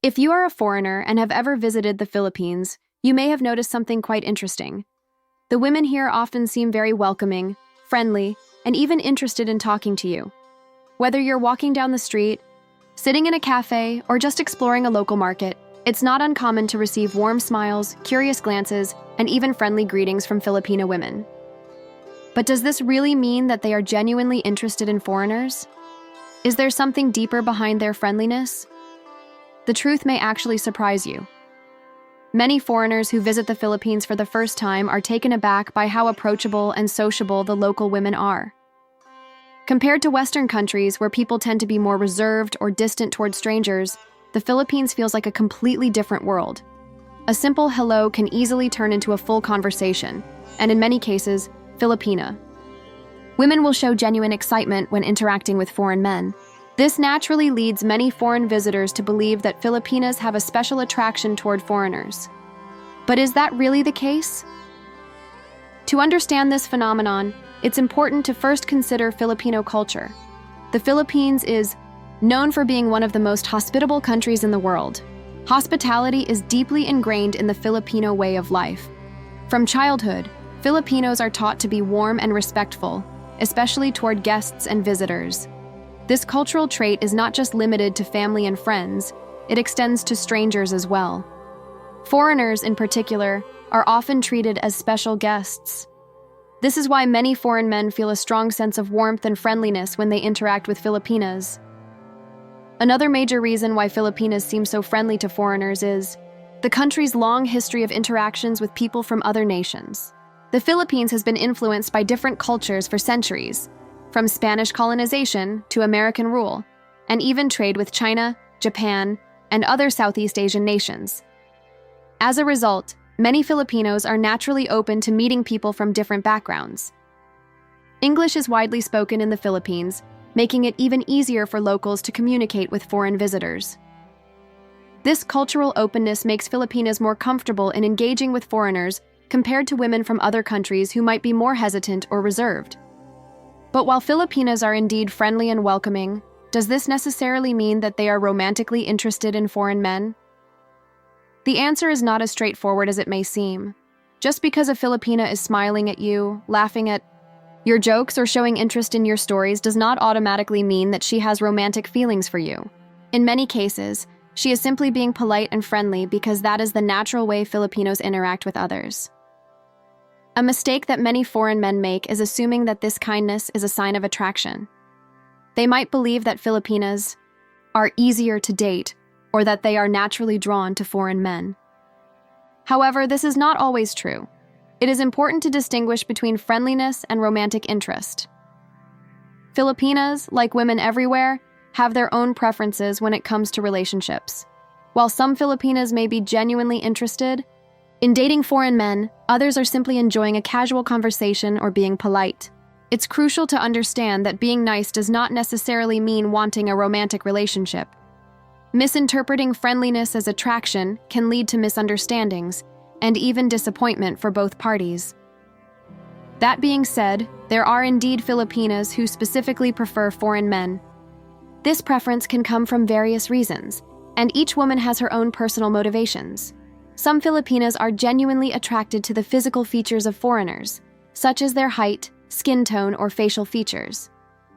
If you are a foreigner and have ever visited the Philippines, you may have noticed something quite interesting. The women here often seem very welcoming, friendly, and even interested in talking to you. Whether you're walking down the street, sitting in a cafe, or just exploring a local market, it's not uncommon to receive warm smiles, curious glances, and even friendly greetings from Filipino women. But does this really mean that they are genuinely interested in foreigners? Is there something deeper behind their friendliness? The truth may actually surprise you. Many foreigners who visit the Philippines for the first time are taken aback by how approachable and sociable the local women are. Compared to Western countries where people tend to be more reserved or distant towards strangers, the Philippines feels like a completely different world. A simple hello can easily turn into a full conversation, and in many cases, Filipina. Women will show genuine excitement when interacting with foreign men. This naturally leads many foreign visitors to believe that Filipinas have a special attraction toward foreigners. But is that really the case? To understand this phenomenon, it's important to first consider Filipino culture. The Philippines is known for being one of the most hospitable countries in the world. Hospitality is deeply ingrained in the Filipino way of life. From childhood, Filipinos are taught to be warm and respectful, especially toward guests and visitors. This cultural trait is not just limited to family and friends, it extends to strangers as well. Foreigners, in particular, are often treated as special guests. This is why many foreign men feel a strong sense of warmth and friendliness when they interact with Filipinas. Another major reason why Filipinas seem so friendly to foreigners is the country's long history of interactions with people from other nations. The Philippines has been influenced by different cultures for centuries, from Spanish colonization to American rule, and even trade with China, Japan, and other Southeast Asian nations. As a result, many Filipinos are naturally open to meeting people from different backgrounds. English is widely spoken in the Philippines, making it even easier for locals to communicate with foreign visitors. This cultural openness makes Filipinas more comfortable in engaging with foreigners compared to women from other countries who might be more hesitant or reserved. But while Filipinas are indeed friendly and welcoming, does this necessarily mean that they are romantically interested in foreign men? The answer is not as straightforward as it may seem. Just because a Filipina is smiling at you, laughing at your jokes, or showing interest in your stories does not automatically mean that she has romantic feelings for you. In many cases, she is simply being polite and friendly because that is the natural way Filipinos interact with others. A mistake that many foreign men make is assuming that this kindness is a sign of attraction. They might believe that Filipinas are easier to date or that they are naturally drawn to foreign men. However, this is not always true. It is important to distinguish between friendliness and romantic interest. Filipinas, like women everywhere, have their own preferences when it comes to relationships. While some Filipinas may be genuinely interested in dating foreign men, others are simply enjoying a casual conversation or being polite. It's crucial to understand that being nice does not necessarily mean wanting a romantic relationship. Misinterpreting friendliness as attraction can lead to misunderstandings and even disappointment for both parties. That being said, there are indeed Filipinas who specifically prefer foreign men. This preference can come from various reasons, and each woman has her own personal motivations. Some Filipinas are genuinely attracted to the physical features of foreigners, such as their height, skin tone, or facial features.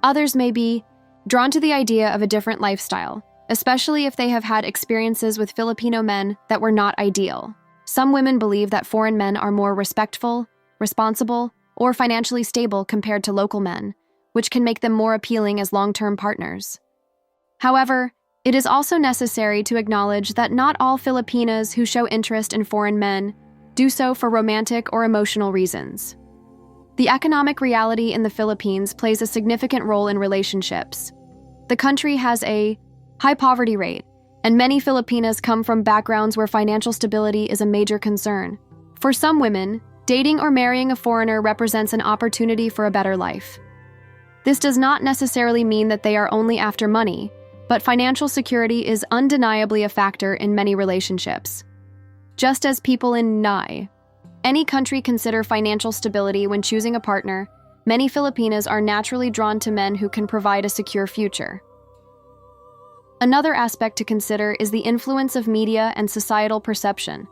Others may be drawn to the idea of a different lifestyle, especially if they have had experiences with Filipino men that were not ideal. Some women believe that foreign men are more respectful, responsible, or financially stable compared to local men, which can make them more appealing as long-term partners. However, it is also necessary to acknowledge that not all Filipinas who show interest in foreign men do so for romantic or emotional reasons. The economic reality in the Philippines plays a significant role in relationships. The country has a high poverty rate, and many Filipinas come from backgrounds where financial stability is a major concern. For some women, dating or marrying a foreigner represents an opportunity for a better life. This does not necessarily mean that they are only after money, but financial security is undeniably a factor in many relationships. Just as people in any country consider financial stability when choosing a partner, many Filipinas are naturally drawn to men who can provide a secure future. Another aspect to consider is the influence of media and societal perception.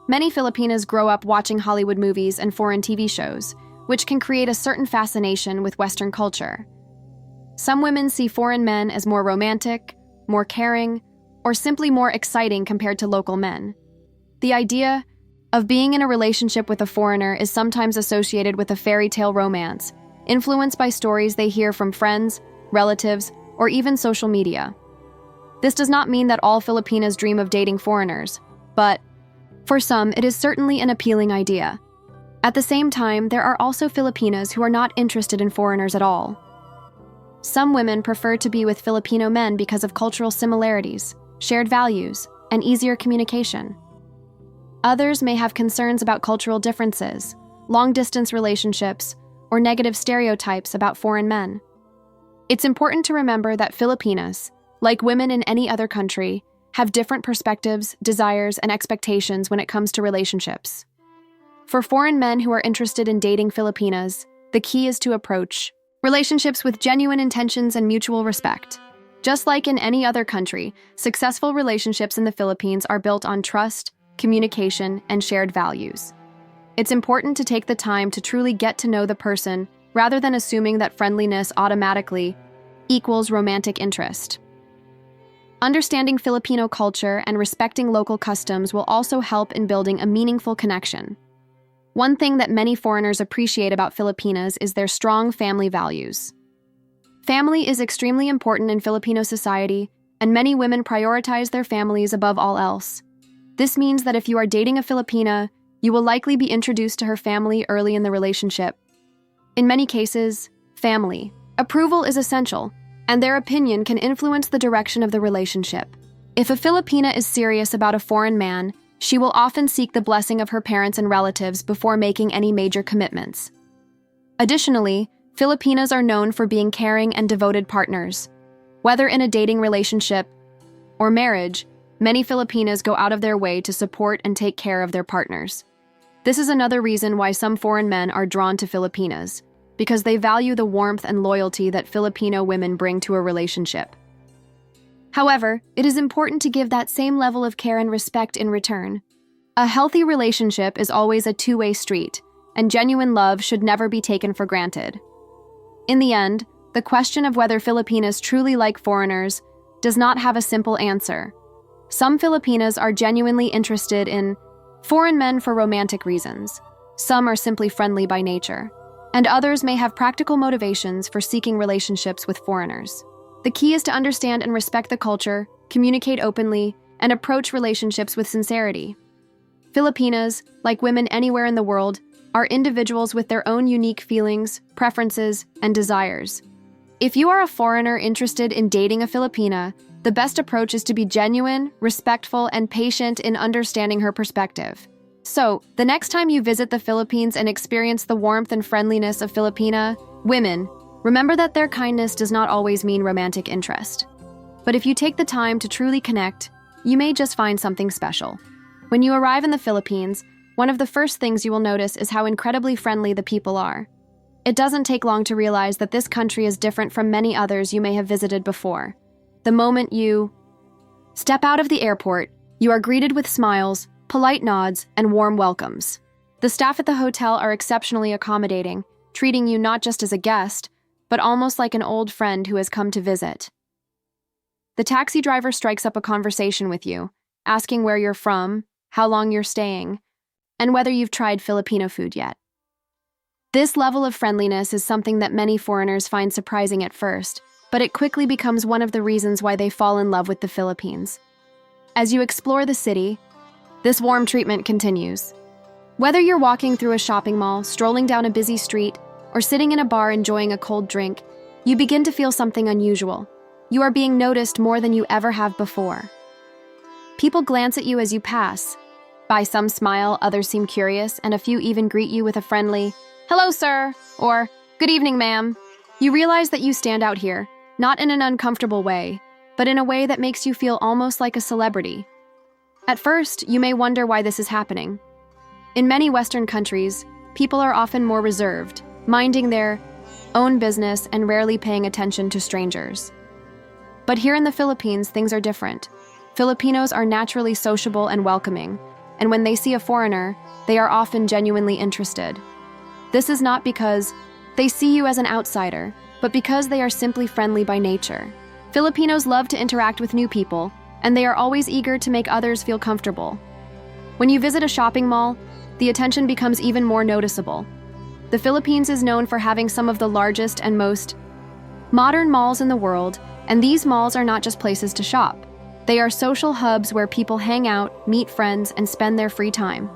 Many Filipinas grow up watching Hollywood movies and foreign TV shows, which can create a certain fascination with Western culture. Some women see foreign men as more romantic, more caring, or simply more exciting compared to local men. The idea of being in a relationship with a foreigner is sometimes associated with a fairy tale romance, influenced by stories they hear from friends, relatives, or even social media. This does not mean that all Filipinas dream of dating foreigners, but for some, it is certainly an appealing idea. At the same time, there are also Filipinas who are not interested in foreigners at all. Some women prefer to be with Filipino men because of cultural similarities, shared values, and easier communication. Others may have concerns about cultural differences, long-distance relationships, or negative stereotypes about foreign men. It's important to remember that Filipinas, like women in any other country, have different perspectives, desires, and expectations when it comes to relationships. For foreign men who are interested in dating Filipinas, the key is to approach relationships with genuine intentions and mutual respect. Just like in any other country, successful relationships in the Philippines are built on trust, communication, and shared values. It's important to take the time to truly get to know the person rather than assuming that friendliness automatically equals romantic interest. Understanding Filipino culture and respecting local customs will also help in building a meaningful connection. One thing that many foreigners appreciate about Filipinas is their strong family values. Family is extremely important in Filipino society, and many women prioritize their families above all else. This means that if you are dating a Filipina, you will likely be introduced to her family early in the relationship. In many cases, family approval is essential, and their opinion can influence the direction of the relationship. If a Filipina is serious about a foreign man, she will often seek the blessing of her parents and relatives before making any major commitments. Additionally, Filipinas are known for being caring and devoted partners. Whether in a dating relationship or marriage, many Filipinas go out of their way to support and take care of their partners. This is another reason why some foreign men are drawn to Filipinas, because they value the warmth and loyalty that Filipino women bring to a relationship. However, it is important to give that same level of care and respect in return. A healthy relationship is always a two-way street, and genuine love should never be taken for granted. In the end, the question of whether Filipinas truly like foreigners does not have a simple answer. Some Filipinas are genuinely interested in foreign men for romantic reasons. Some are simply friendly by nature, and others may have practical motivations for seeking relationships with foreigners. The key is to understand and respect the culture, communicate openly, and approach relationships with sincerity. Filipinas, like women anywhere in the world, are individuals with their own unique feelings, preferences, and desires. If you are a foreigner interested in dating a Filipina, the best approach is to be genuine, respectful, and patient in understanding her perspective. So, the next time you visit the Philippines and experience the warmth and friendliness of Filipina women, remember that their kindness does not always mean romantic interest. But if you take the time to truly connect, you may just find something special. When you arrive in the Philippines, one of the first things you will notice is how incredibly friendly the people are. It doesn't take long to realize that this country is different from many others you may have visited before. The moment you step out of the airport, you are greeted with smiles, polite nods, and warm welcomes. The staff at the hotel are exceptionally accommodating, treating you not just as a guest, but almost like an old friend who has come to visit. The taxi driver strikes up a conversation with you, asking where you're from, how long you're staying, and whether you've tried Filipino food yet. This level of friendliness is something that many foreigners find surprising at first, but it quickly becomes one of the reasons why they fall in love with the Philippines. As you explore the city, this warm treatment continues. Whether you're walking through a shopping mall, strolling down a busy street, or sitting in a bar enjoying a cold drink, you begin to feel something unusual. You are being noticed more than you ever have before. People glance at you as you pass. By some smile, others seem curious, and a few even greet you with a friendly, "Hello, sir," or "Good evening, ma'am." You realize that you stand out here, not in an uncomfortable way, but in a way that makes you feel almost like a celebrity. At first, you may wonder why this is happening. In many Western countries, people are often more reserved, minding their own business and rarely paying attention to strangers. But here in the Philippines, things are different. Filipinos are naturally sociable and welcoming, and when they see a foreigner, they are often genuinely interested. This is not because they see you as an outsider, but because they are simply friendly by nature. Filipinos love to interact with new people, and they are always eager to make others feel comfortable. When you visit a shopping mall, the attention becomes even more noticeable. The Philippines is known for having some of the largest and most modern malls in the world, and these malls are not just places to shop. They are social hubs where people hang out, meet friends, and spend their free time.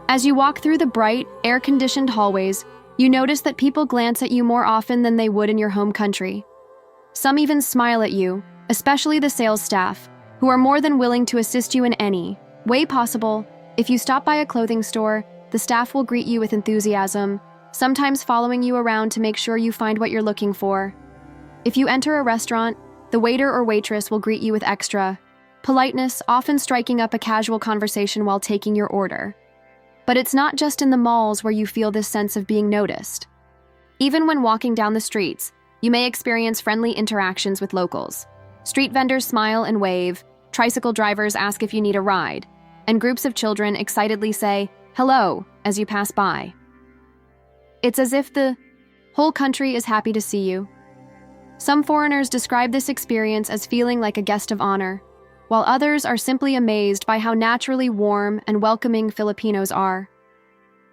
As you walk through the bright, air-conditioned hallways, you notice that people glance at you more often than they would in your home country. Some even smile at you, especially the sales staff, who are more than willing to assist you in any way possible. If you stop by a clothing store, the staff will greet you with enthusiasm, sometimes following you around to make sure you find what you're looking for. If you enter a restaurant, the waiter or waitress will greet you with extra politeness, often striking up a casual conversation while taking your order. But it's not just in the malls where you feel this sense of being noticed. Even when walking down the streets, you may experience friendly interactions with locals. Street vendors smile and wave, tricycle drivers ask if you need a ride, and groups of children excitedly say, "Hello," as you pass by. It's as if the whole country is happy to see you. Some foreigners describe this experience as feeling like a guest of honor, while others are simply amazed by how naturally warm and welcoming Filipinos are.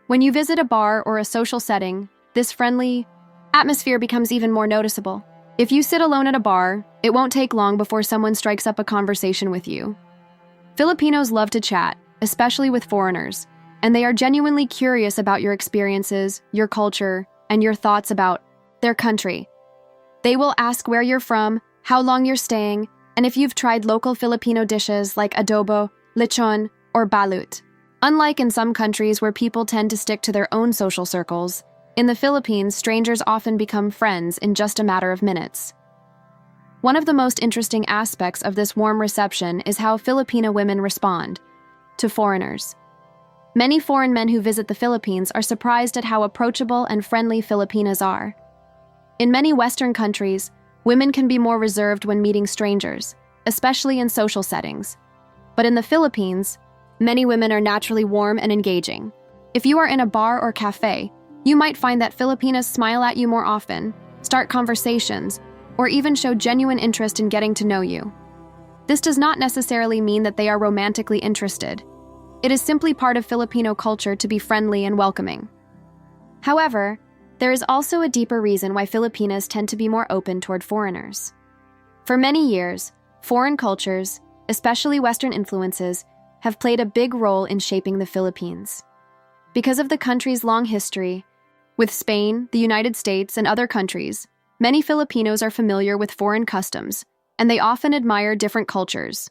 When you visit a bar or a social setting, this friendly atmosphere becomes even more noticeable. If you sit alone at a bar, it won't take long before someone strikes up a conversation with you. Filipinos love to chat, especially with foreigners, and they are genuinely curious about your experiences, your culture, and your thoughts about their country. They will ask where you're from, how long you're staying, and if you've tried local Filipino dishes like adobo, lechon, or balut. Unlike in some countries where people tend to stick to their own social circles, in the Philippines, strangers often become friends in just a matter of minutes. One of the most interesting aspects of this warm reception is how Filipino women respond to foreigners. Many foreign men who visit the Philippines are surprised at how approachable and friendly Filipinas are. In many Western countries, women can be more reserved when meeting strangers, especially in social settings. But in the Philippines, many women are naturally warm and engaging. If you are in a bar or cafe, you might find that Filipinas smile at you more often, start conversations, or even show genuine interest in getting to know you. This does not necessarily mean that they are romantically interested. It is simply part of Filipino culture to be friendly and welcoming. However, there is also a deeper reason why Filipinas tend to be more open toward foreigners. For many years, foreign cultures, especially Western influences, have played a big role in shaping the Philippines. Because of the country's long history, with Spain, the United States, and other countries, many Filipinos are familiar with foreign customs, and they often admire different cultures.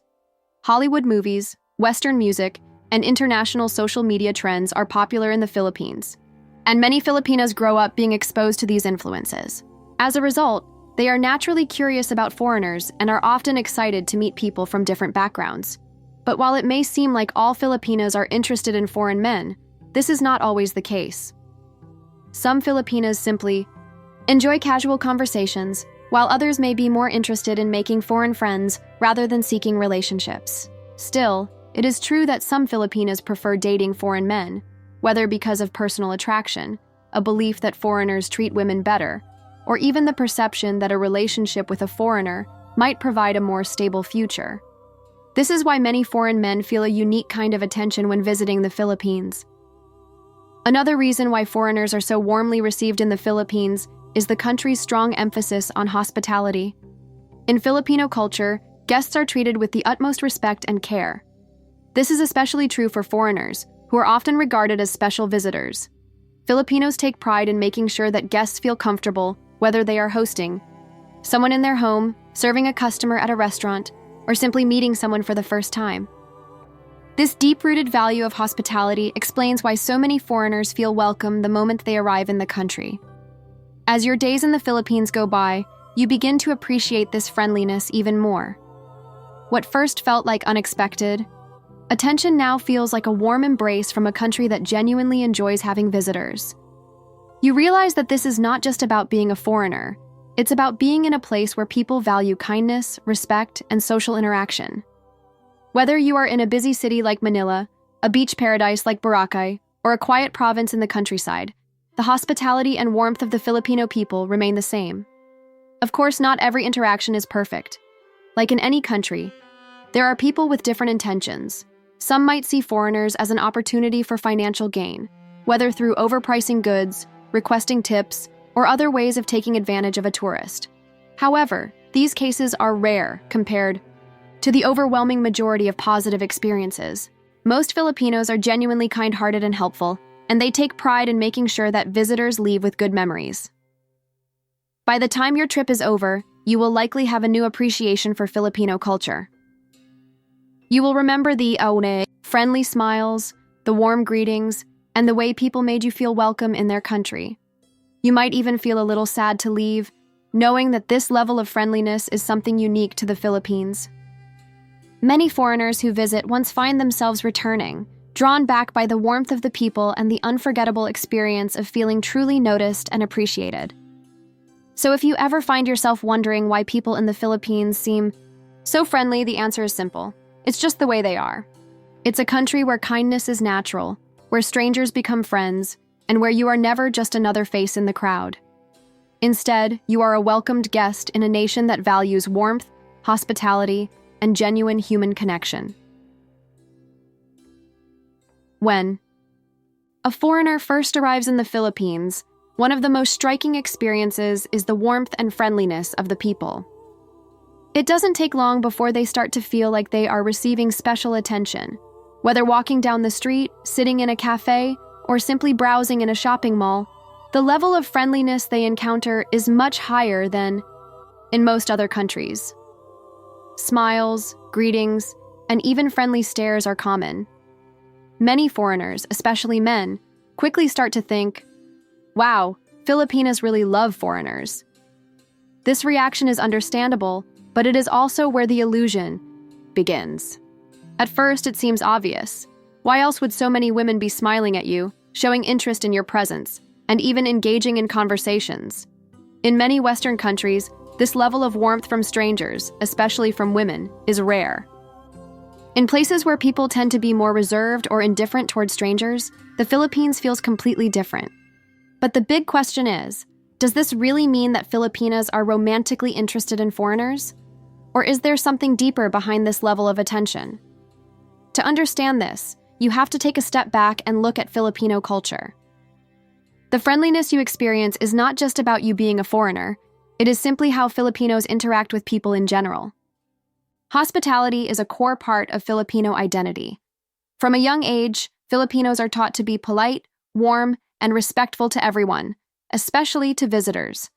Hollywood movies, Western music, and international social media trends are popular in the Philippines, and many Filipinos grow up being exposed to these influences. As a result, they are naturally curious about foreigners and are often excited to meet people from different backgrounds. But while it may seem like all Filipinos are interested in foreign men, this is not always the case. Some Filipinas simply enjoy casual conversations, while others may be more interested in making foreign friends rather than seeking relationships. Still, it is true that some Filipinas prefer dating foreign men, whether because of personal attraction, a belief that foreigners treat women better, or even the perception that a relationship with a foreigner might provide a more stable future. This is why many foreign men feel a unique kind of attention when visiting the Philippines. Another reason why foreigners are so warmly received in the Philippines is the country's strong emphasis on hospitality. In Filipino culture, guests are treated with the utmost respect and care. This is especially true for foreigners, who are often regarded as special visitors. Filipinos take pride in making sure that guests feel comfortable, whether they are hosting someone in their home, serving a customer at a restaurant, or simply meeting someone for the first time. This deep-rooted value of hospitality explains why so many foreigners feel welcome the moment they arrive in the country. As your days in the Philippines go by, you begin to appreciate this friendliness even more. What first felt like unexpected attention now feels like a warm embrace from a country that genuinely enjoys having visitors. You realize that this is not just about being a foreigner, It's about being in a place where people value kindness, respect, and social interaction. Whether you are in a busy city like Manila, a beach paradise like Boracay, or a quiet province in the countryside, the hospitality and warmth of the Filipino people remain the same. Of course, not every interaction is perfect. Like in any country, there are people with different intentions. Some might see foreigners as an opportunity for financial gain, whether through overpricing goods, requesting tips, or other ways of taking advantage of a tourist. However, these cases are rare compared to the overwhelming majority of positive experiences. Most Filipinos are genuinely kind-hearted and helpful, and they take pride in making sure that visitors leave with good memories. By the time your trip is over, you will likely have a new appreciation for Filipino culture. You will remember the aune, friendly smiles, the warm greetings, and the way people made you feel welcome in their country. You might even feel a little sad to leave, knowing that this level of friendliness is something unique to the Philippines. Many foreigners who visit once find themselves returning, drawn back by the warmth of the people and the unforgettable experience of feeling truly noticed and appreciated. So if you ever find yourself wondering why people in the Philippines seem so friendly, the answer is simple. It's just the way they are. It's a country where kindness is natural, where strangers become friends, and where you are never just another face in the crowd. Instead, you are a welcomed guest in a nation that values warmth, hospitality, and genuine human connection. When a foreigner first arrives in the Philippines, one of the most striking experiences is the warmth and friendliness of the people. It doesn't take long before they start to feel like they are receiving special attention. Whether walking down the street, sitting in a cafe, or simply browsing in a shopping mall, the level of friendliness they encounter is much higher than in most other countries. Smiles, greetings, and even friendly stares are common. Many foreigners, especially men, quickly start to think, "Wow, Filipinos really love foreigners." This reaction is understandable, but it is also where the illusion begins. At first, it seems obvious. Why else would so many women be smiling at you, showing interest in your presence, and even engaging in conversations? In many Western countries, this level of warmth from strangers, especially from women, is rare. In places where people tend to be more reserved or indifferent towards strangers, the Philippines feels completely different. But the big question is, does this really mean that Filipinas are romantically interested in foreigners? Or is there something deeper behind this level of attention? To understand this, you have to take a step back and look at Filipino culture. The friendliness you experience is not just about you being a foreigner, it is simply how Filipinos interact with people in general. Hospitality is a core part of Filipino identity. From a young age, Filipinos are taught to be polite, warm, and respectful to everyone, especially to visitors.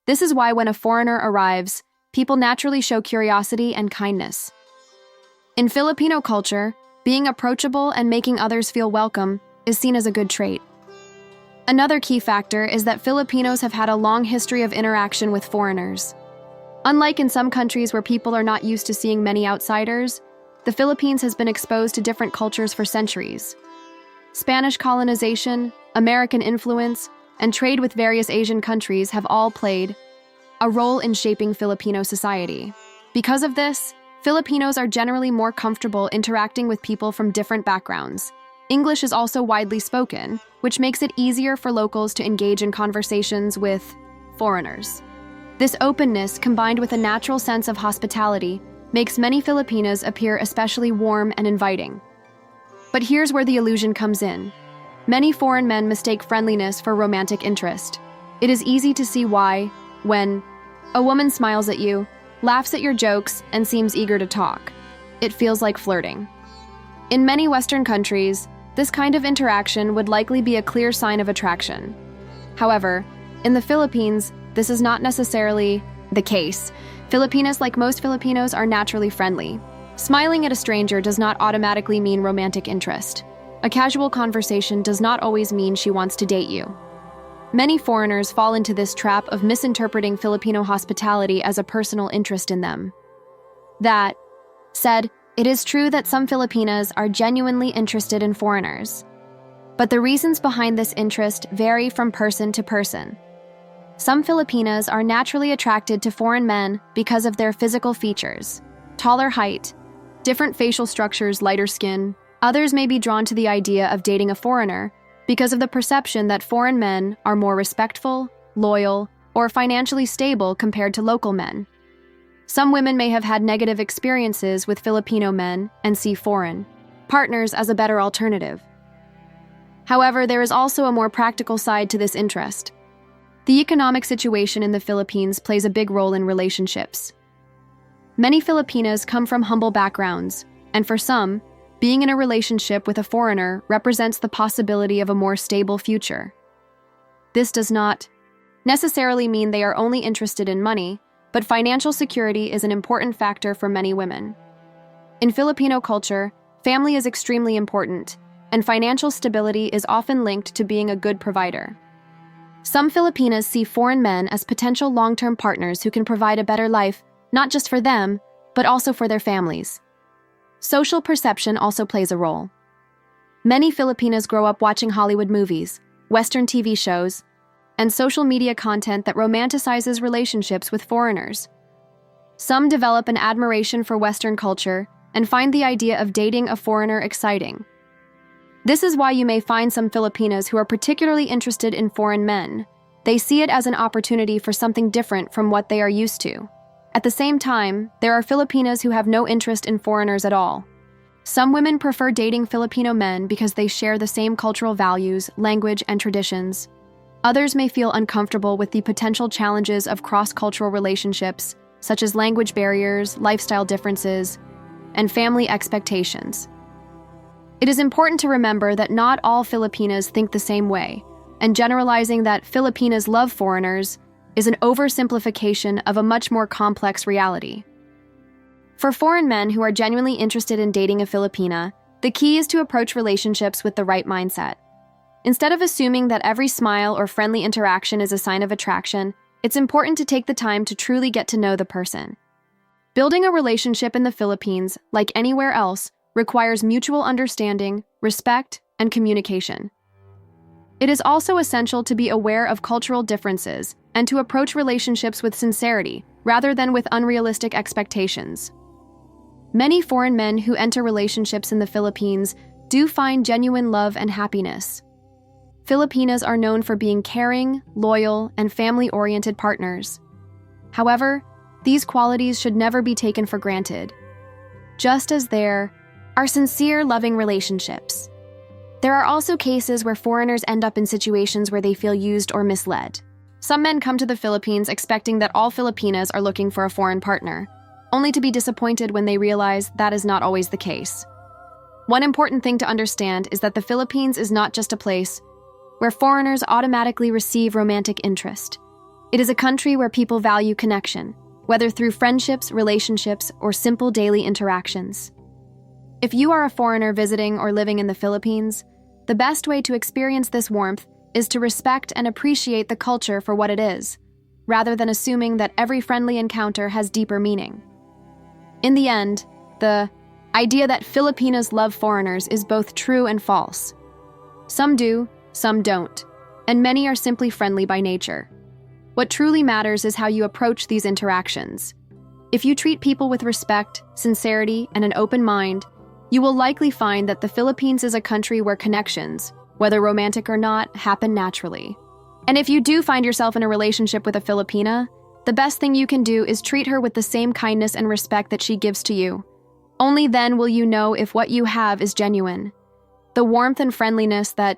This is why when a foreigner arrives, people naturally show curiosity and kindness. In Filipino culture, being approachable and making others feel welcome is seen as a good trait. Another key factor is that Filipinos have had a long history of interaction with foreigners. Unlike in some countries where people are not used to seeing many outsiders, the Philippines has been exposed to different cultures for centuries. Spanish colonization, American influence, and trade with various Asian countries have all played a role in shaping Filipino society. Because of this, Filipinos are generally more comfortable interacting with people from different backgrounds. English is also widely spoken, which makes it easier for locals to engage in conversations with foreigners. This openness, combined with a natural sense of hospitality, makes many Filipinas appear especially warm and inviting. But here's where the illusion comes in. Many foreign men mistake friendliness for romantic interest. It is easy to see why, when a woman smiles at you, laughs at your jokes, and seems eager to talk, it feels like flirting. In many Western countries, this kind of interaction would likely be a clear sign of attraction. However, in the Philippines, this is not necessarily the case. Filipinas, like most Filipinos, are naturally friendly. Smiling at a stranger does not automatically mean romantic interest. A casual conversation does not always mean she wants to date you. Many foreigners fall into this trap of misinterpreting Filipino hospitality as a personal interest in them. That said, it is true that some Filipinas are genuinely interested in foreigners. But the reasons behind this interest vary from person to person. Some Filipinas are naturally attracted to foreign men because of their physical features: taller height, different facial structures, lighter skin. Others may be drawn to the idea of dating a foreigner because of the perception that foreign men are more respectful, loyal, or financially stable compared to local men. Some women may have had negative experiences with Filipino men and see foreign partners as a better alternative. However, there is also a more practical side to this interest. The economic situation in the Philippines plays a big role in relationships. Many Filipinas come from humble backgrounds, and for some, being in a relationship with a foreigner represents the possibility of a more stable future. This does not necessarily mean they are only interested in money, but financial security is an important factor for many women. In Filipino culture, family is extremely important, and financial stability is often linked to being a good provider. Some Filipinas see foreign men as potential long-term partners who can provide a better life, not just for them, but also for their families. Social perception also plays a role. Many Filipinas grow up watching Hollywood movies, Western TV shows, and social media content that romanticizes relationships with foreigners. Some develop an admiration for Western culture and find the idea of dating a foreigner exciting. This is why you may find some Filipinas who are particularly interested in foreign men. They see it as an opportunity for something different from what they are used to. At the same time, there are Filipinas who have no interest in foreigners at all. Some women prefer dating Filipino men because they share the same cultural values, language, and traditions. Others may feel uncomfortable with the potential challenges of cross-cultural relationships, such as language barriers, lifestyle differences, and family expectations. It is important to remember that not all Filipinas think the same way, and generalizing that Filipinas love foreigners is an oversimplification of a much more complex reality. For foreign men who are genuinely interested in dating a Filipina, the key is to approach relationships with the right mindset. Instead of assuming that every smile or friendly interaction is a sign of attraction, it's important to take the time to truly get to know the person. Building a relationship in the Philippines, like anywhere else, requires mutual understanding, respect, and communication. It is also essential to be aware of cultural differences and to approach relationships with sincerity rather than with unrealistic expectations. Many foreign men who enter relationships in the Philippines do find genuine love and happiness. Filipinas are known for being caring, loyal, and family-oriented partners. However, these qualities should never be taken for granted. Just as there are sincere, loving relationships, there are also cases where foreigners end up in situations where they feel used or misled. Some men come to the Philippines expecting that all Filipinas are looking for a foreign partner, only to be disappointed when they realize that is not always the case. One important thing to understand is that the Philippines is not just a place where foreigners automatically receive romantic interest. It is a country where people value connection, whether through friendships, relationships, or simple daily interactions. If you are a foreigner visiting or living in the Philippines, the best way to experience this warmth is to respect and appreciate the culture for what it is, rather than assuming that every friendly encounter has deeper meaning. In the end, the idea that Filipinos love foreigners is both true and false. Some do, some don't, and many are simply friendly by nature. What truly matters is how you approach these interactions. If you treat people with respect, sincerity, and an open mind, you will likely find that the Philippines is a country where connections, whether romantic or not, happen naturally. And if you do find yourself in a relationship with a Filipina, the best thing you can do is treat her with the same kindness and respect that she gives to you. Only then will you know if what you have is genuine. The warmth and friendliness that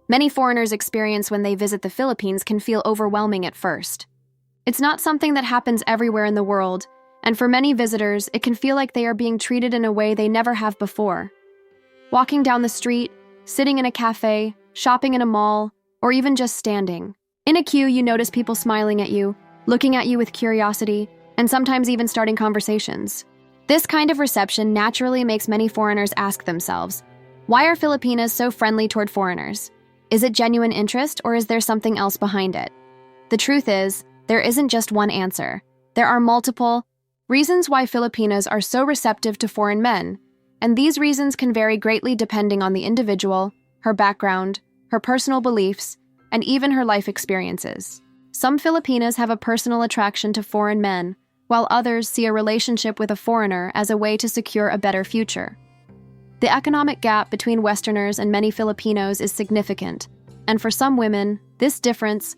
many foreigners experience when they visit the Philippines can feel overwhelming at first. It's not something that happens everywhere in the world, and for many visitors, it can feel like they are being treated in a way they never have before. Walking down the street, sitting in a cafe, shopping in a mall, or even just standing. In a queue, you notice people smiling at you, looking at you with curiosity, and sometimes even starting conversations. This kind of reception naturally makes many foreigners ask themselves, why are Filipinas so friendly toward foreigners? Is it genuine interest, or is there something else behind it? The truth is, there isn't just one answer. There are multiple reasons why Filipinas are so receptive to foreign men, and these reasons can vary greatly depending on the individual, her background, her personal beliefs, and even her life experiences. Some Filipinas have a personal attraction to foreign men, while others see a relationship with a foreigner as a way to secure a better future. The economic gap between Westerners and many Filipinos is significant, and for some women, this difference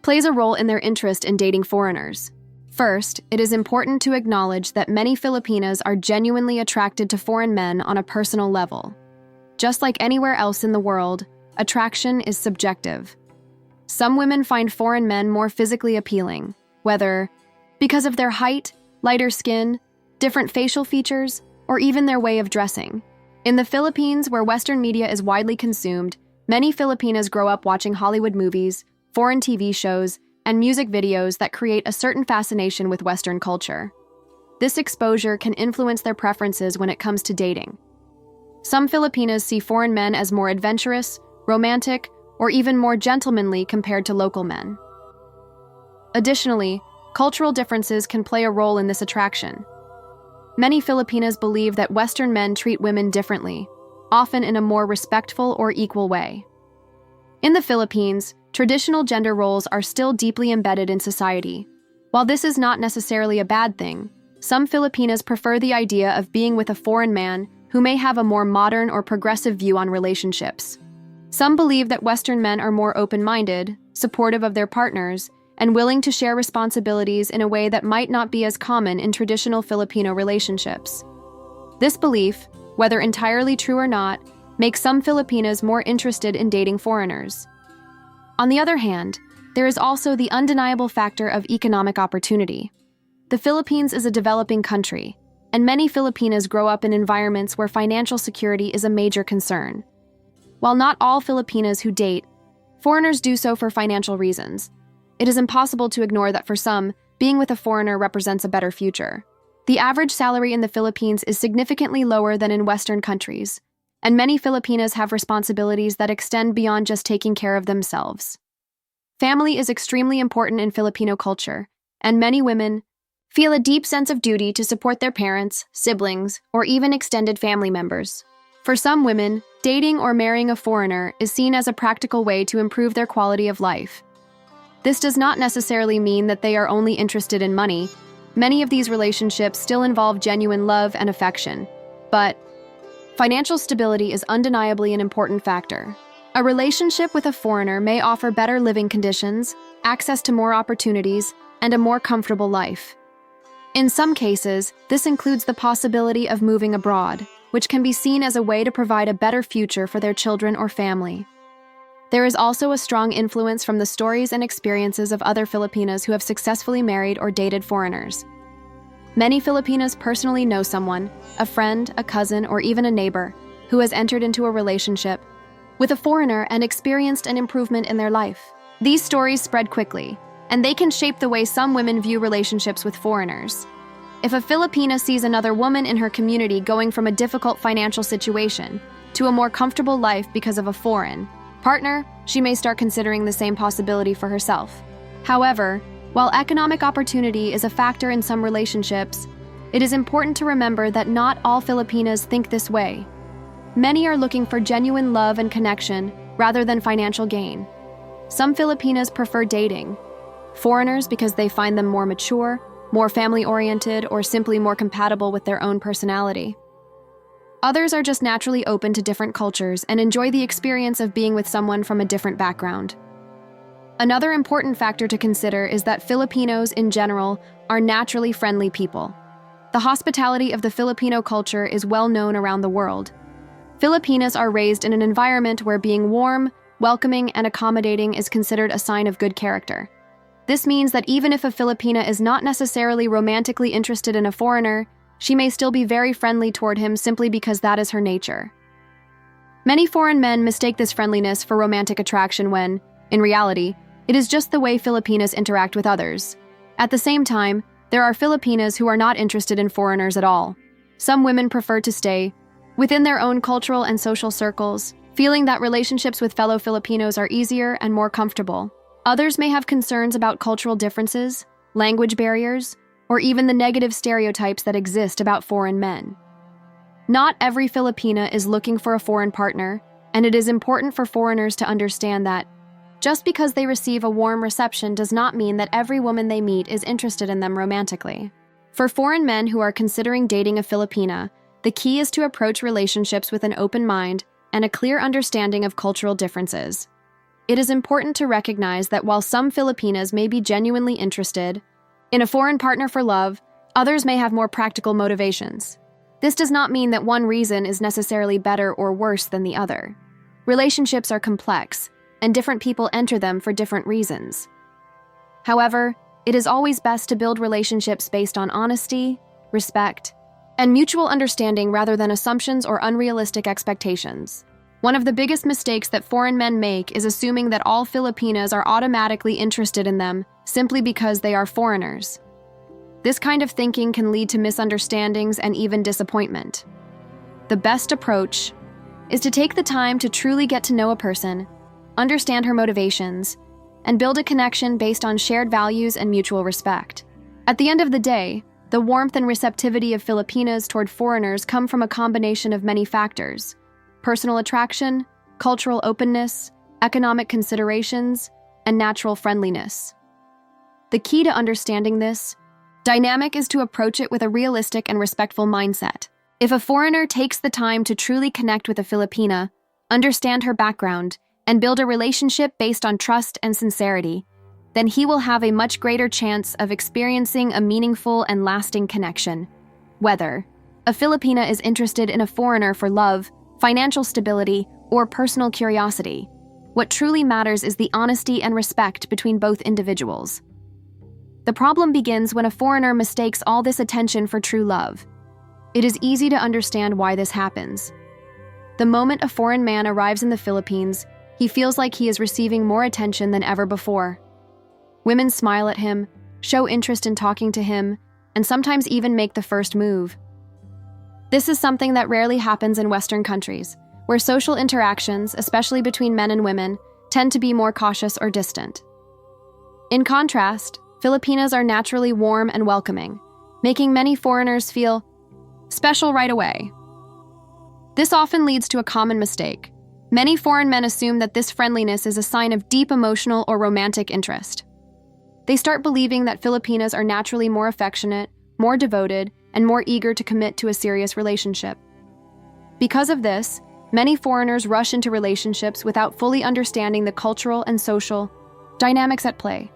plays a role in their interest in dating foreigners. First, it is important to acknowledge that many Filipinas are genuinely attracted to foreign men on a personal level. Just like anywhere else in the world, attraction is subjective. Some women find foreign men more physically appealing, whether because of their height, lighter skin, different facial features, or even their way of dressing. In the Philippines, where Western media is widely consumed, many Filipinas grow up watching Hollywood movies, foreign TV shows, and music videos that create a certain fascination with Western culture. This exposure can influence their preferences when it comes to dating. Some Filipinas see foreign men as more adventurous, romantic, or even more gentlemanly compared to local men. Additionally, cultural differences can play a role in this attraction. Many Filipinas believe that Western men treat women differently, often in a more respectful or equal way. In the Philippines, traditional gender roles are still deeply embedded in society. While this is not necessarily a bad thing, some Filipinas prefer the idea of being with a foreign man who may have a more modern or progressive view on relationships. Some believe that Western men are more open-minded, supportive of their partners, and willing to share responsibilities in a way that might not be as common in traditional Filipino relationships. This belief, whether entirely true or not, makes some Filipinas more interested in dating foreigners. On the other hand, there is also the undeniable factor of economic opportunity. The Philippines is a developing country, and many Filipinas grow up in environments where financial security is a major concern. While not all Filipinas who date, foreigners do so for financial reasons. It is impossible to ignore that for some, being with a foreigner represents a better future. The average salary in the Philippines is significantly lower than in Western countries, and many Filipinas have responsibilities that extend beyond just taking care of themselves. Family is extremely important in Filipino culture, and many women feel a deep sense of duty to support their parents, siblings, or even extended family members. For some women, dating or marrying a foreigner is seen as a practical way to improve their quality of life. This does not necessarily mean that they are only interested in money. Many of these relationships still involve genuine love and affection, but financial stability is undeniably an important factor. A relationship with a foreigner may offer better living conditions, access to more opportunities, and a more comfortable life. In some cases, this includes the possibility of moving abroad, which can be seen as a way to provide a better future for their children or family. There is also a strong influence from the stories and experiences of other Filipinas who have successfully married or dated foreigners. Many Filipinas personally know someone, a friend, a cousin, or even a neighbor, who has entered into a relationship with a foreigner and experienced an improvement in their life. These stories spread quickly, and they can shape the way some women view relationships with foreigners. If a Filipina sees another woman in her community going from a difficult financial situation to a more comfortable life because of a foreign partner, she may start considering the same possibility for herself. However, while economic opportunity is a factor in some relationships, it is important to remember that not all Filipinas think this way. Many are looking for genuine love and connection rather than financial gain. Some Filipinas prefer dating foreigners because they find them more mature, more family-oriented, or simply more compatible with their own personality. Others are just naturally open to different cultures and enjoy the experience of being with someone from a different background. Another important factor to consider is that Filipinos, in general, are naturally friendly people. The hospitality of the Filipino culture is well known around the world. Filipinas are raised in an environment where being warm, welcoming, and accommodating is considered a sign of good character. This means that even if a Filipina is not necessarily romantically interested in a foreigner, she may still be very friendly toward him simply because that is her nature. Many foreign men mistake this friendliness for romantic attraction when, in reality, it is just the way Filipinas interact with others. At the same time, there are Filipinas who are not interested in foreigners at all. Some women prefer to stay within their own cultural and social circles, feeling that relationships with fellow Filipinos are easier and more comfortable. Others may have concerns about cultural differences, language barriers, or even the negative stereotypes that exist about foreign men. Not every Filipina is looking for a foreign partner, and it is important for foreigners to understand that Just because they receive a warm reception does not mean that every woman they meet is interested in them romantically. For foreign men who are considering dating a Filipina, the key is to approach relationships with an open mind and a clear understanding of cultural differences. It is important to recognize that while some Filipinas may be genuinely interested in a foreign partner for love, others may have more practical motivations. This does not mean that one reason is necessarily better or worse than the other. Relationships are complex, and different people enter them for different reasons. However, it is always best to build relationships based on honesty, respect, and mutual understanding rather than assumptions or unrealistic expectations. One of the biggest mistakes that foreign men make is assuming that all Filipinas are automatically interested in them simply because they are foreigners. This kind of thinking can lead to misunderstandings and even disappointment. The best approach is to take the time to truly get to know a person, understand her motivations, and build a connection based on shared values and mutual respect. At the end of the day, the warmth and receptivity of Filipinas toward foreigners come from a combination of many factors: personal attraction, cultural openness, economic considerations, and natural friendliness. The key to understanding this dynamic is to approach it with a realistic and respectful mindset. If a foreigner takes the time to truly connect with a Filipina, understand her background, and build a relationship based on trust and sincerity, then he will have a much greater chance of experiencing a meaningful and lasting connection. Whether a Filipina is interested in a foreigner for love, financial stability, or personal curiosity, what truly matters is the honesty and respect between both individuals. The problem begins when a foreigner mistakes all this attention for true love. It is easy to understand why this happens. The moment a foreign man arrives in the Philippines, he feels like he is receiving more attention than ever before. Women smile at him, show interest in talking to him, and sometimes even make the first move. This is something that rarely happens in Western countries, where social interactions, especially between men and women, tend to be more cautious or distant. In contrast, Filipinas are naturally warm and welcoming, making many foreigners feel special right away. This often leads to a common mistake. Many foreign men assume that this friendliness is a sign of deep emotional or romantic interest. They start believing that Filipinas are naturally more affectionate, more devoted, and more eager to commit to a serious relationship. Because of this, many foreigners rush into relationships without fully understanding the cultural and social dynamics at play.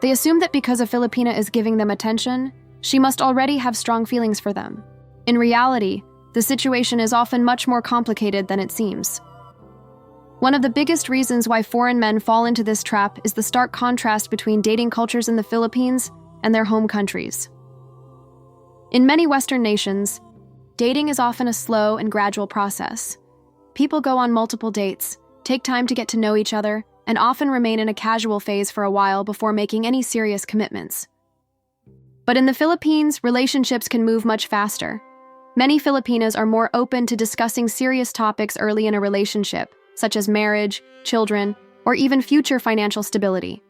They assume that because a Filipina is giving them attention, she must already have strong feelings for them. In reality, the situation is often much more complicated than it seems. One of the biggest reasons why foreign men fall into this trap is the stark contrast between dating cultures in the Philippines and their home countries. In many Western nations, dating is often a slow and gradual process. People go on multiple dates, take time to get to know each other, and often remain in a casual phase for a while before making any serious commitments. But in the Philippines, relationships can move much faster. Many Filipinas are more open to discussing serious topics early in a relationship, such as marriage, children, or even future financial stability.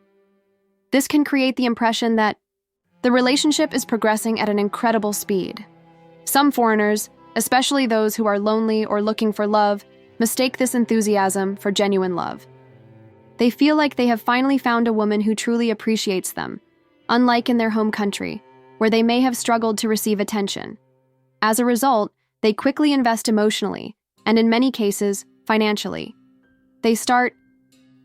This can create the impression that the relationship is progressing at an incredible speed. Some foreigners, especially those who are lonely or looking for love, mistake this enthusiasm for genuine love. They feel like they have finally found a woman who truly appreciates them, unlike in their home country, where they may have struggled to receive attention. As a result, they quickly invest emotionally, and in many cases, financially. They start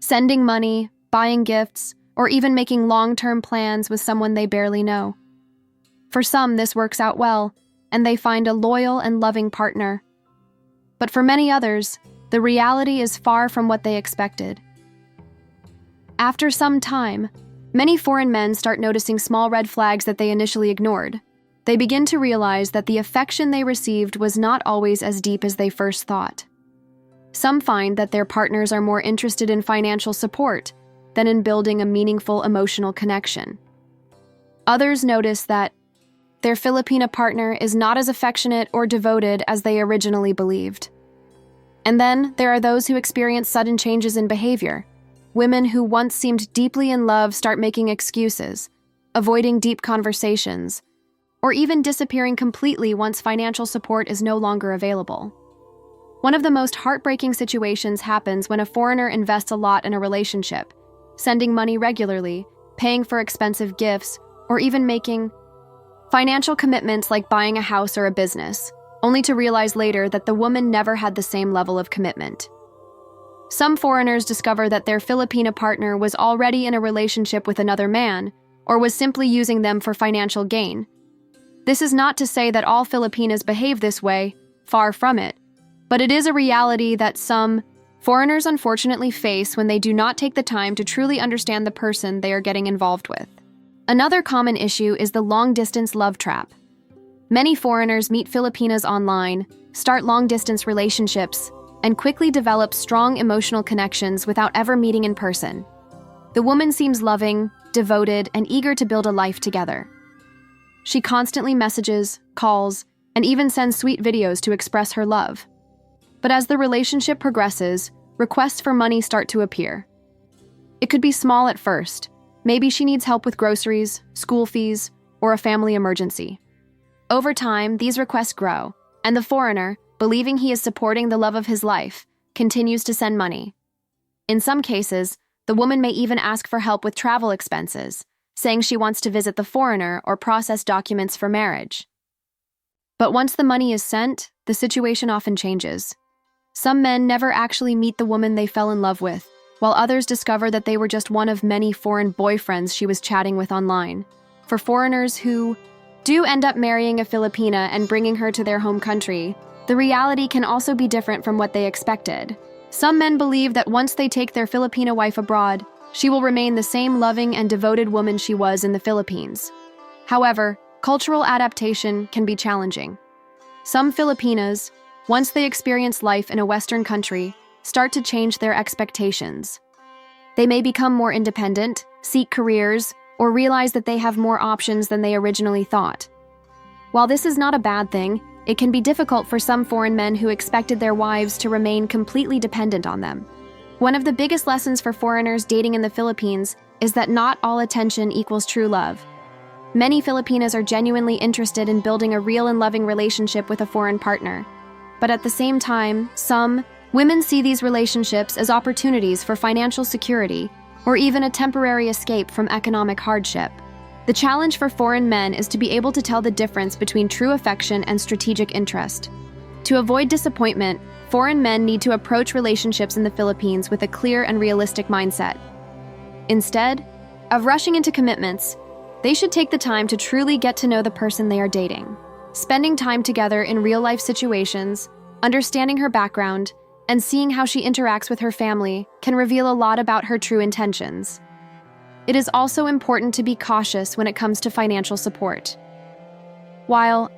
sending money, buying gifts, or even making long-term plans with someone they barely know. For some, this works out well, and they find a loyal and loving partner. But for many others, the reality is far from what they expected. After some time, many foreign men start noticing small red flags that they initially ignored. They begin to realize that the affection they received was not always as deep as they first thought. Some find that their partners are more interested in financial support than in building a meaningful emotional connection. Others notice that their Filipina partner is not as affectionate or devoted as they originally believed. And then there are those who experience sudden changes in behavior. Women who once seemed deeply in love start making excuses, avoiding deep conversations, or even disappearing completely once financial support is no longer available. One of the most heartbreaking situations happens when a foreigner invests a lot in a relationship, sending money regularly, paying for expensive gifts, or even making financial commitments like buying a house or a business, only to realize later that the woman never had the same level of commitment. Some foreigners discover that their Filipina partner was already in a relationship with another man, or was simply using them for financial gain. This is not to say that all Filipinas behave this way, far from it, but it is a reality that some foreigners unfortunately face when they do not take the time to truly understand the person they are getting involved with. Another common issue is the long-distance love trap. Many foreigners meet Filipinas online, start long-distance relationships, and quickly develop strong emotional connections without ever meeting in person. The woman seems loving, devoted, and eager to build a life together. She constantly messages, calls, and even sends sweet videos to express her love. But as the relationship progresses, requests for money start to appear. It could be small at first. Maybe she needs help with groceries, school fees, or a family emergency. Over time, these requests grow, and the foreigner, believing he is supporting the love of his life, continues to send money. In some cases, the woman may even ask for help with travel expenses, saying she wants to visit the foreigner or process documents for marriage. But once the money is sent, the situation often changes. Some men never actually meet the woman they fell in love with, while others discover that they were just one of many foreign boyfriends she was chatting with online. For foreigners who do end up marrying a Filipina and bringing her to their home country, the reality can also be different from what they expected. Some men believe that once they take their Filipina wife abroad, she will remain the same loving and devoted woman she was in the Philippines. However, cultural adaptation can be challenging. Some Filipinas, once they experience life in a Western country, start to change their expectations. They may become more independent, seek careers, or realize that they have more options than they originally thought. While this is not a bad thing, it can be difficult for some foreign men who expected their wives to remain completely dependent on them. One of the biggest lessons for foreigners dating in the Philippines is that not all attention equals true love. Many Filipinas are genuinely interested in building a real and loving relationship with a foreign partner. But at the same time, some women see these relationships as opportunities for financial security or even a temporary escape from economic hardship. The challenge for foreign men is to be able to tell the difference between true affection and strategic interest. To avoid disappointment, foreign men need to approach relationships in the Philippines with a clear and realistic mindset. Instead of rushing into commitments, they should take the time to truly get to know the person they are dating. Spending time together in real-life situations, understanding her background, and seeing how she interacts with her family can reveal a lot about her true intentions. It is also important to be cautious when it comes to financial support. While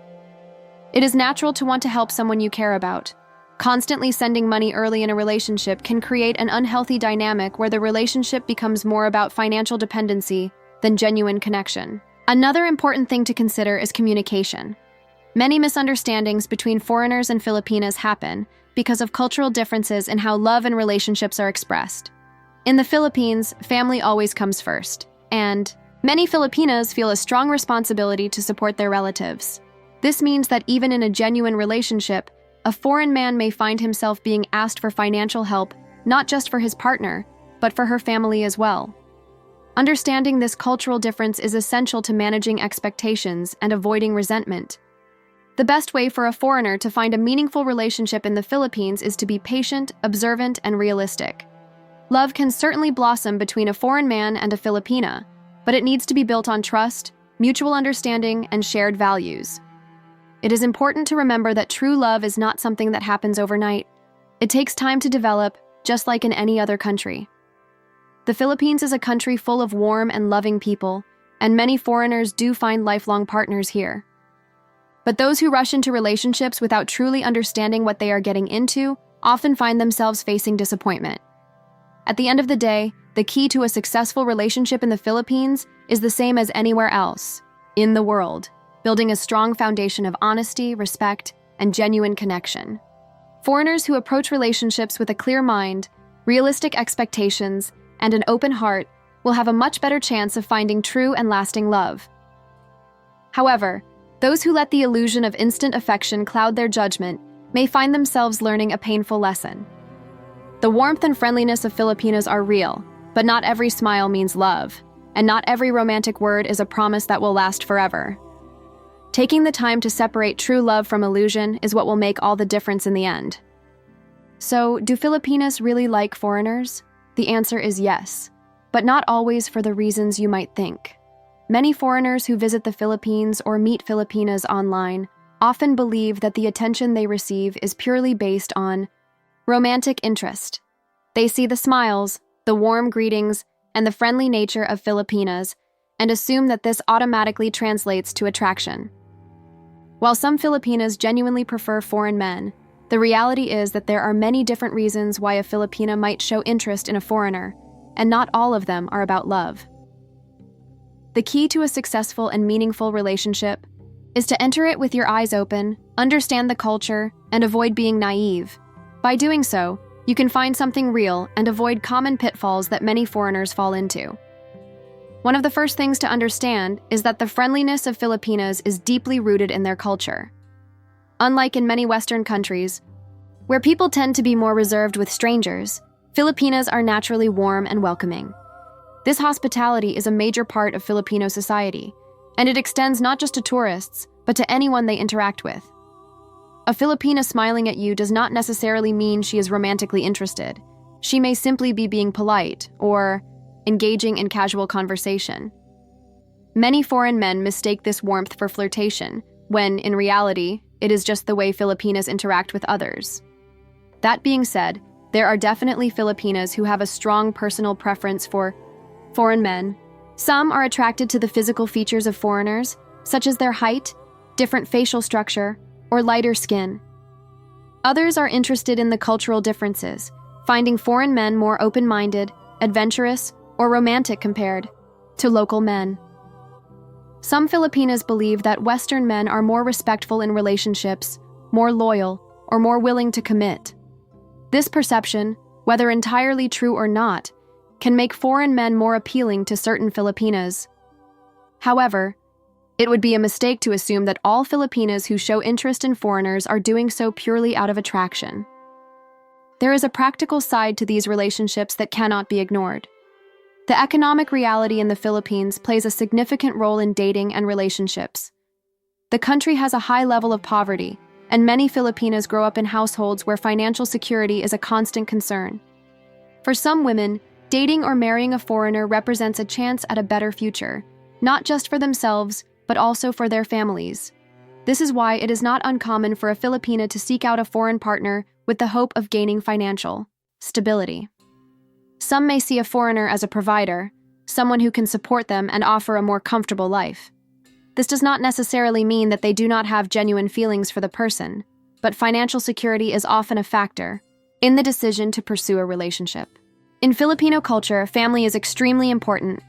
it is natural to want to help someone you care about, constantly sending money early in a relationship can create an unhealthy dynamic where the relationship becomes more about financial dependency than genuine connection. Another important thing to consider is communication. Many misunderstandings between foreigners and Filipinas happen because of cultural differences in how love and relationships are expressed. In the Philippines, family always comes first, and many Filipinas feel a strong responsibility to support their relatives. This means that even in a genuine relationship, a foreign man may find himself being asked for financial help, not just for his partner, but for her family as well. Understanding this cultural difference is essential to managing expectations and avoiding resentment. The best way for a foreigner to find a meaningful relationship in the Philippines is to be patient, observant, and realistic. Love can certainly blossom between a foreign man and a Filipina, but it needs to be built on trust, mutual understanding, and shared values. It is important to remember that true love is not something that happens overnight. It takes time to develop, just like in any other country. The Philippines is a country full of warm and loving people, and many foreigners do find lifelong partners here. But those who rush into relationships without truly understanding what they are getting into often find themselves facing disappointment. At the end of the day, the key to a successful relationship in the Philippines is the same as anywhere else in the world, building a strong foundation of honesty, respect, and genuine connection. Foreigners who approach relationships with a clear mind, realistic expectations, and an open heart will have a much better chance of finding true and lasting love. However, those who let the illusion of instant affection cloud their judgment may find themselves learning a painful lesson. The warmth and friendliness of Filipinos are real, but not every smile means love, and not every romantic word is a promise that will last forever. Taking the time to separate true love from illusion is what will make all the difference in the end. So, do Filipinas really like foreigners? The answer is yes, but not always for the reasons you might think. Many foreigners who visit the Philippines or meet Filipinas online often believe that the attention they receive is purely based on romantic interest. They see the smiles, the warm greetings, and the friendly nature of Filipinas and assume that this automatically translates to attraction. While some Filipinas genuinely prefer foreign men, the reality is that there are many different reasons why a Filipina might show interest in a foreigner, and not all of them are about love. The key to a successful and meaningful relationship is to enter it with your eyes open, understand the culture, and avoid being naive. By doing so, you can find something real and avoid common pitfalls that many foreigners fall into. One of the first things to understand is that the friendliness of Filipinas is deeply rooted in their culture. Unlike in many Western countries, where people tend to be more reserved with strangers, Filipinas are naturally warm and welcoming. This hospitality is a major part of Filipino society, and it extends not just to tourists, but to anyone they interact with. A Filipina smiling at you does not necessarily mean she is romantically interested. She may simply be being polite or engaging in casual conversation. Many foreign men mistake this warmth for flirtation, when, in reality, it is just the way Filipinas interact with others. That being said, there are definitely Filipinas who have a strong personal preference for foreign men. Some are attracted to the physical features of foreigners, such as their height, different facial structure, or lighter skin. Others are interested in the cultural differences, finding foreign men more open-minded, adventurous, or romantic compared to local men. Some Filipinas believe that Western men are more respectful in relationships, more loyal, or more willing to commit. This perception, whether entirely true or not, can make foreign men more appealing to certain Filipinas. However, it would be a mistake to assume that all Filipinas who show interest in foreigners are doing so purely out of attraction. There is a practical side to these relationships that cannot be ignored. The economic reality in the Philippines plays a significant role in dating and relationships. The country has a high level of poverty, and many Filipinas grow up in households where financial security is a constant concern. For some women, dating or marrying a foreigner represents a chance at a better future, not just for themselves, but also for their families. This is why it is not uncommon for a Filipina to seek out a foreign partner with the hope of gaining financial stability. Some may see a foreigner as a provider, someone who can support them and offer a more comfortable life. This does not necessarily mean that they do not have genuine feelings for the person, but financial security is often a factor in the decision to pursue a relationship. In Filipino culture, family is extremely important,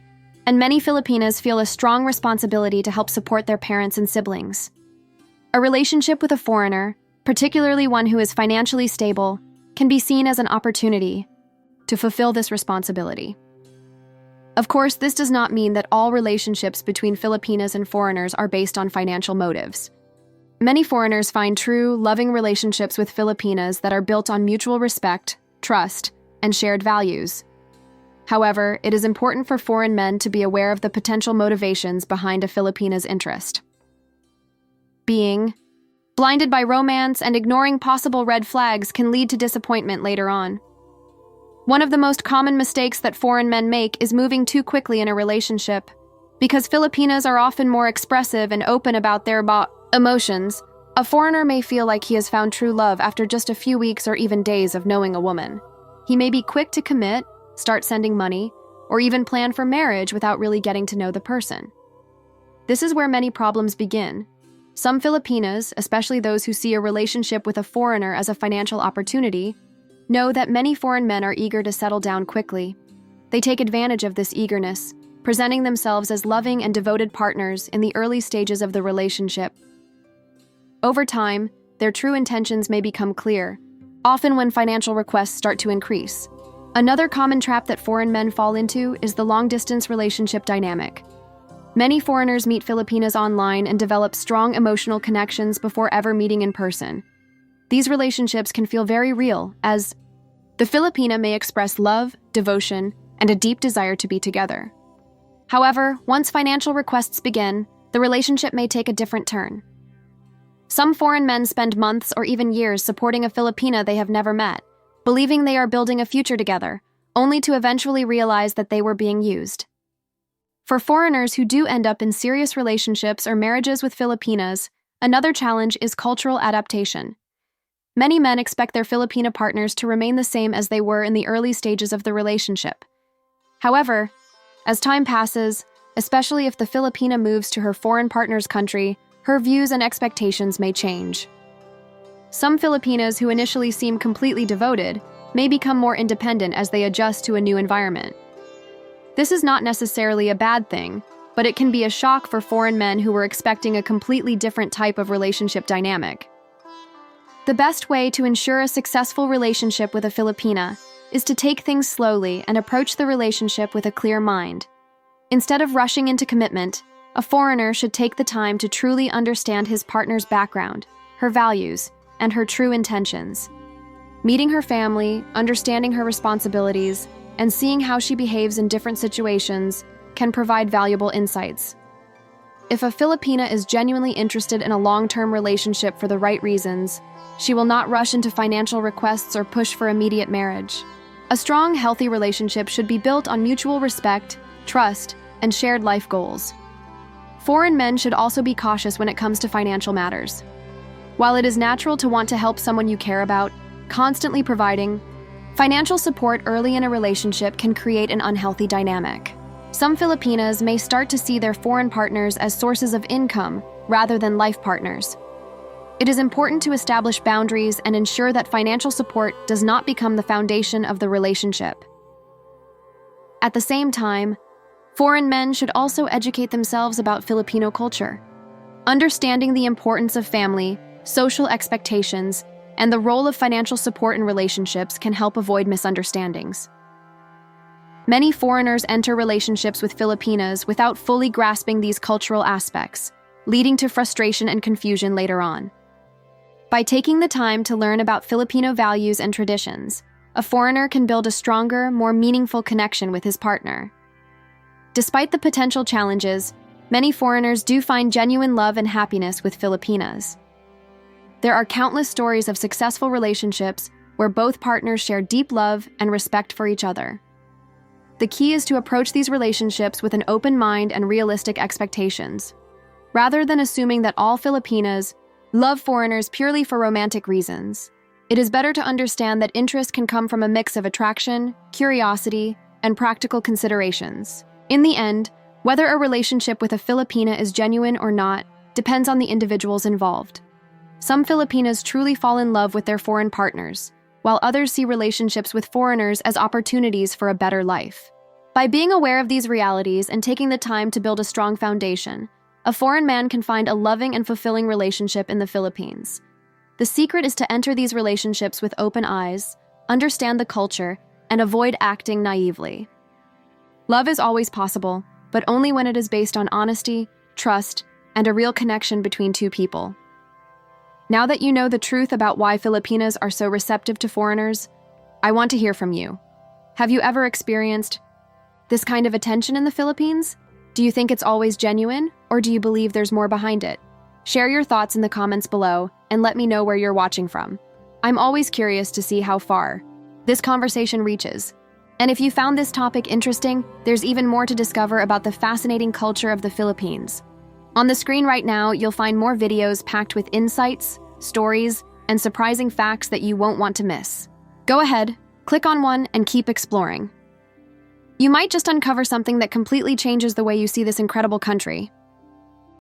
and many Filipinas feel a strong responsibility to help support their parents and siblings. A relationship with a foreigner, particularly one who is financially stable, can be seen as an opportunity to fulfill this responsibility. Of course, this does not mean that all relationships between Filipinas and foreigners are based on financial motives. Many foreigners find true, loving relationships with Filipinas that are built on mutual respect, trust, and shared values. However, it is important for foreign men to be aware of the potential motivations behind a Filipina's interest. Being blinded by romance and ignoring possible red flags can lead to disappointment later on. One of the most common mistakes that foreign men make is moving too quickly in a relationship. Because Filipinas are often more expressive and open about their emotions, a foreigner may feel like he has found true love after just a few weeks or even days of knowing a woman. He may be quick to commit, start sending money, or even plan for marriage without really getting to know the person. This is where many problems begin. Some Filipinas, especially those who see a relationship with a foreigner as a financial opportunity, know that many foreign men are eager to settle down quickly. They take advantage of this eagerness, presenting themselves as loving and devoted partners in the early stages of the relationship. Over time, their true intentions may become clear, often when financial requests start to increase. Another common trap that foreign men fall into is the long-distance relationship dynamic. Many foreigners meet Filipinas online and develop strong emotional connections before ever meeting in person. these relationships can feel very real, as the Filipina may express love, devotion, and a deep desire to be together. However, once financial requests begin, the relationship may take a different turn. Some foreign men spend months or even years supporting a Filipina they have never met, believing they are building a future together, only to eventually realize that they were being used. For foreigners who do end up in serious relationships or marriages with Filipinas, another challenge is cultural adaptation. Many men expect their Filipina partners to remain the same as they were in the early stages of the relationship. However, as time passes, especially if the Filipina moves to her foreign partner's country, her views and expectations may change. Some Filipinas who initially seem completely devoted may become more independent as they adjust to a new environment. This is not necessarily a bad thing, but it can be a shock for foreign men who were expecting a completely different type of relationship dynamic. The best way to ensure a successful relationship with a Filipina is to take things slowly and approach the relationship with a clear mind. Instead of rushing into commitment, a foreigner should take the time to truly understand his partner's background, her values, and her true intentions. Meeting her family, understanding her responsibilities, and seeing how she behaves in different situations can provide valuable insights. If a Filipina is genuinely interested in a long-term relationship for the right reasons, she will not rush into financial requests or push for immediate marriage. A strong, healthy relationship should be built on mutual respect, trust, and shared life goals. Foreign men should also be cautious when it comes to financial matters. While it is natural to want to help someone you care about, constantly providing financial support early in a relationship can create an unhealthy dynamic. Some Filipinas may start to see their foreign partners as sources of income rather than life partners. It is important to establish boundaries and ensure that financial support does not become the foundation of the relationship. At the same time, foreign men should also educate themselves about Filipino culture. Understanding the importance of family, social expectations, and the role of financial support in relationships can help avoid misunderstandings. Many foreigners enter relationships with Filipinas without fully grasping these cultural aspects, leading to frustration and confusion later on. By taking the time to learn about Filipino values and traditions, a foreigner can build a stronger, more meaningful connection with his partner. Despite the potential challenges, many foreigners do find genuine love and happiness with Filipinas. There are countless stories of successful relationships where both partners share deep love and respect for each other. The key is to approach these relationships with an open mind and realistic expectations. Rather than assuming that all Filipinas love foreigners purely for romantic reasons, it is better to understand that interest can come from a mix of attraction, curiosity, and practical considerations. In the end, whether a relationship with a Filipina is genuine or not depends on the individuals involved. Some Filipinas truly fall in love with their foreign partners, while others see relationships with foreigners as opportunities for a better life. By being aware of these realities and taking the time to build a strong foundation, a foreign man can find a loving and fulfilling relationship in the Philippines. The secret is to enter these relationships with open eyes, understand the culture, and avoid acting naively. Love is always possible, but only when it is based on honesty, trust, and a real connection between two people. Now that you know the truth about why Filipinas are so receptive to foreigners, I want to hear from you. Have you ever experienced this kind of attention in the Philippines? Do you think it's always genuine, or do you believe there's more behind it? Share your thoughts in the comments below and let me know where you're watching from. I'm always curious to see how far this conversation reaches. And if you found this topic interesting, there's even more to discover about the fascinating culture of the Philippines. On the screen right now, you'll find more videos packed with insights, stories, and surprising facts that you won't want to miss. Go ahead, click on one, and keep exploring. You might just uncover something that completely changes the way you see this incredible country.